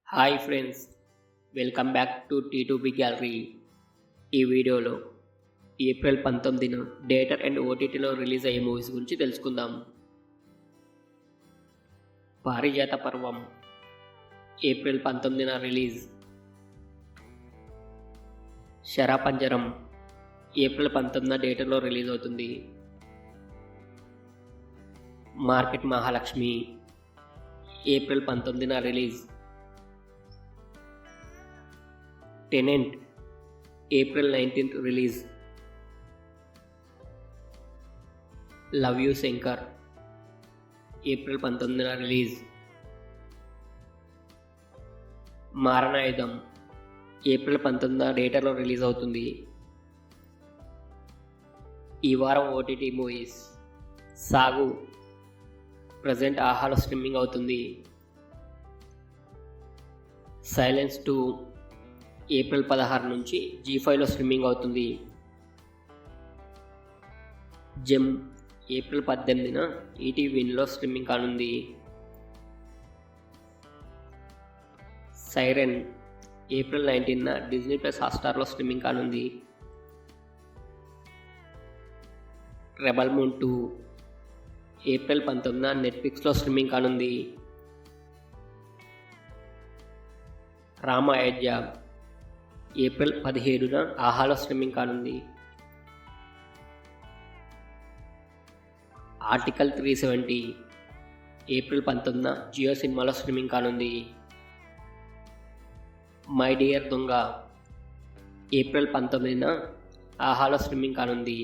Hi friends, welcome back to T2B gallery. ఈ వీడియోలో April 19న థియేటర్ అండ్ ఓటీటీలో రిలీజ్ అయ్యే మూవీస్ గురించి తెలుసుకుందాం. పారిజాత పర్వం ఏప్రిల్ 19న రిలీజ్. శరాపంజరం ఏప్రిల్ 19న థియేటర్లో రిలీజ్ అవుతుంది. మార్కెట్ మహాలక్ష్మి ఏప్రిల్ 19న release. Tenant April 19th release. Love you Shankar April 19న రిలీజ్. మారణాయుధం ఏప్రిల్ 19న థియేటర్లో రిలీజ్ అవుతుంది. ఈ వారం ఓటీటీ మూవీస్. సాగు ప్రజెంట్ ఆహాలో స్ట్రీమింగ్ అవుతుంది. సైలెన్స్ 2 ఏప్రిల్ 16 నుంచి G5లో స్ట్రీమింగ్ అవుతుంది. జెమ్ ఏప్రిల్ 18న ఈటీవీలో స్ట్రీమింగ్ కానుంది. సైరన్ ఏప్రిల్ 19న డిజ్నీ ప్లస్ హాట్స్టార్లో స్ట్రీమింగ్ కానుంది. రెబల్ మూన్ 2 ఏప్రిల్ 19న నెట్ఫ్లిక్స్లో స్ట్రీమింగ్ కానుంది. రామ అయోధ్య ఏప్రిల్ 17న ఆహాలో స్ట్రీమింగ్ కానుంది. ఆర్టికల్ 370 ఏప్రిల్ 19న జియో సినిమాలో స్ట్రీమింగ్ కానుంది. మై డియర్ దొంగ ఏప్రిల్ 19న ఆహాలో స్ట్రీమింగ్ కానుంది.